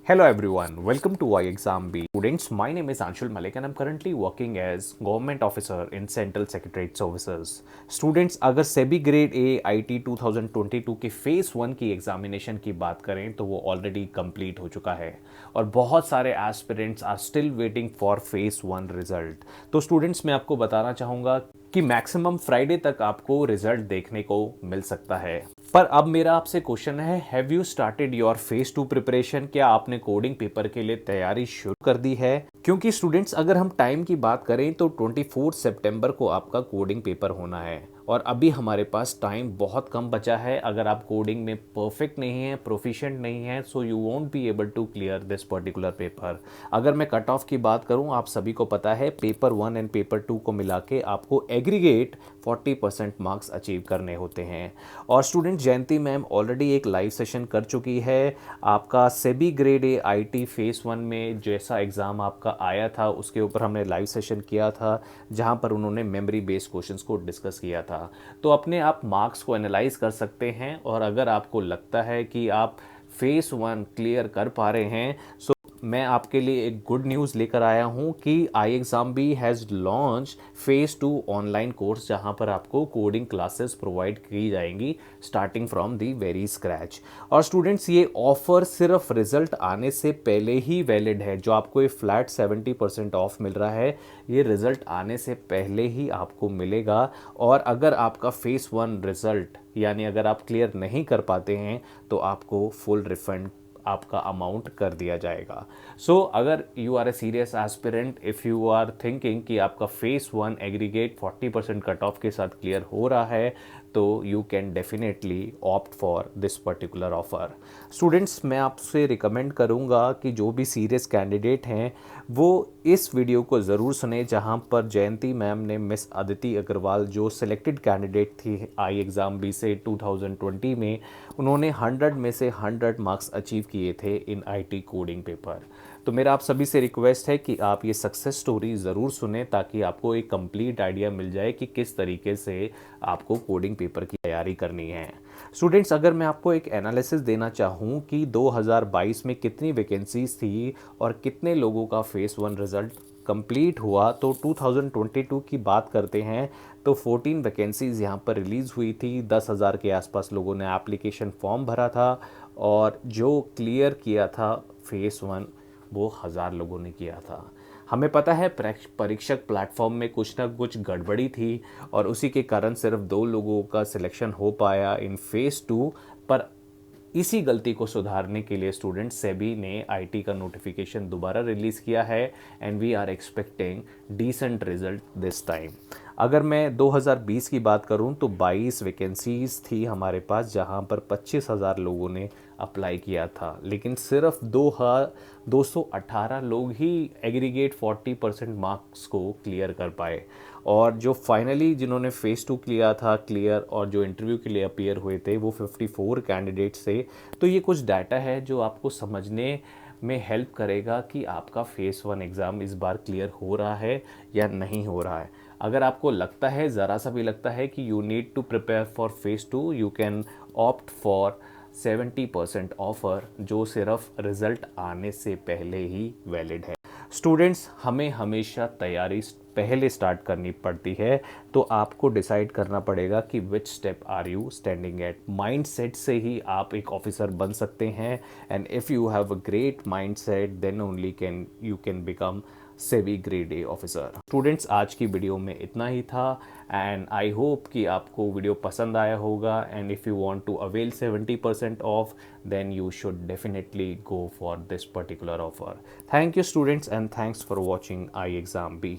Hello everyone, welcome to iExam B. Students, my name is Anshul Malik and I'm currently working as Government Officer in Central Secretariat Services. Students, अगर SEBI grade A IT 2022 के phase 1 की examination की बात करें तो वो already complete हो चुका है और बहुत सारे aspirants are still waiting for phase 1 result. तो स्टूडेंट्स, मैं आपको बताना चाहूँगा कि मैक्सिमम फ्राइडे तक आपको रिजल्ट देखने को मिल सकता है। पर अब मेरा आपसे क्वेश्चन है, have you started your phase 2 preparation? क्या आपने कोडिंग पेपर के लिए तैयारी शुरू कर दी है? क्योंकि स्टूडेंट्स, अगर हम टाइम की बात करें तो 24 सितंबर को आपका कोडिंग पेपर होना है और अभी हमारे पास टाइम बहुत कम बचा है। अगर आप कोडिंग में परफेक्ट नहीं है, प्रोफिशिएंट नहीं है, so you won't be able to clear this particular paper. अगर मैं कट ऑफ की बात करूं, आप सभी को पता है पेपर 1 एंड पेपर 2 को मिला के आपको एग्रीगेट 40% मार्क्स अचीव करने होते हैं। और स्टूडेंट, जयंती मैम ऑलरेडी एक लाइव सेशन कर चुकी है। आपका SEBI grade A IT phase 1 में जैसा एग्ज़ाम आपका आया था उसके ऊपर हमने लाइव सेशन किया था, जहां पर उन्होंने मेमोरी बेस्ड क्वेश्चंस को डिस्कस किया था। तो अपने आप मार्क्स को एनालाइज कर सकते हैं और अगर आपको लगता है कि आप फेज 1 क्लियर कर पा रहे हैं, सो मैं आपके लिए एक गुड न्यूज़ लेकर आया हूं कि iExam B has launch phase 2 online course, जहां पर आपको कोडिंग क्लासेस प्रोवाइड की जाएंगी starting from the very scratch. और स्टूडेंट्स, ये ऑफर सिर्फ रिजल्ट आने से पहले ही वैलिड है। जो आपको ये फ्लैट 70% ऑफ मिल रहा है, ये रिजल्ट आने से पहले ही आपको मिलेगा। और अगर आपका फेज 1 रिजल्ट यानी अगर आप क्लियर नहीं कर पाते हैं तो आपको फुल रिफंड आपका अमाउंट कर दिया जाएगा। सो अगर you are a serious aspirant, if you are thinking कि आपका फेज 1 एग्रीगेट 40% कट ऑफ के साथ क्लियर हो रहा है, तो you can definitely opt for this particular offer. Students, मैं आपसे रिकमेंड करूंगा कि जो भी सीरियस कैंडिडेट हैं वो इस वीडियो को ज़रूर सुने, जहां पर जयंती मैम ने मिस अदिति अग्रवाल, जो सिलेक्टेड कैंडिडेट थी iExam B से 2020 में, उन्होंने 100 में से 100 मार्क्स अचीव किए थे इन आईटी कोडिंग पेपर। तो मेरा आप सभी से रिक्वेस्ट है कि आप ये सक्सेस स्टोरी ज़रूर सुने ताकि आपको एक कंप्लीट आइडिया मिल जाए कि किस तरीके से आपको कोडिंग पेपर की तैयारी करनी है। स्टूडेंट्स, अगर मैं आपको एक एनालिसिस देना चाहूँ कि 2022 में कितनी वैकेंसीज थी और कितने लोगों का फेज 1 रिज़ल्ट कंप्लीट हुआ, तो 2022 की बात करते हैं तो 14 वैकेंसीज़ यहाँ पर रिलीज़ हुई थी। 10,000 के आसपास लोगों ने एप्लीकेशन फॉर्म भरा था और जो क्लियर किया था फेज 1 वो 1,000 लोगों ने किया था। हमें पता है परीक्षक प्लेटफॉर्म में कुछ ना कुछ गड़बड़ी थी और उसी के कारण सिर्फ 2 लोगों का सिलेक्शन हो पाया इन फेज 2। पर इसी गलती को सुधारने के लिए स्टूडेंट सेबी ने आईटी का नोटिफिकेशन दोबारा रिलीज़ किया है and we are expecting decent result this time. अगर मैं 2020 की बात करूं तो 22 वैकेंसीज थी हमारे पास, जहां पर 25,000 लोगों ने अप्लाई किया था, लेकिन सिर्फ 218 लोग ही एग्रीगेट 40% मार्क्स को क्लियर कर पाए। और जो फाइनली जिन्होंने फेज 2 किया था क्लियर और जो इंटरव्यू के लिए अपीयर हुए थे वो 54 कैंडिडेट्स थे। तो ये कुछ डाटा है जो आपको समझने में हेल्प करेगा कि आपका फेज 1 एग्ज़ाम इस बार क्लियर हो रहा है या नहीं हो रहा है। अगर आपको लगता है, ज़रा सा भी लगता है कि you need to prepare for phase 2, you can opt for 70% offer, जो सिर्फ रिजल्ट आने से पहले ही वैलिड है। स्टूडेंट्स, हमें हमेशा तैयारी पहले स्टार्ट करनी पड़ती है, तो आपको डिसाइड करना पड़ेगा कि which step are you standing at. Mind set से ही आप एक ऑफिसर बन सकते हैं and if you have a great mind set then only can you can become SEBI grade A officer. Students, आज की वीडियो में इतना ही था एंड आई होप कि आपको वीडियो पसंद आया होगा and if you want to avail 70% off then you should definitely go for this particular offer. Thank you students and thanks for watching iExam B.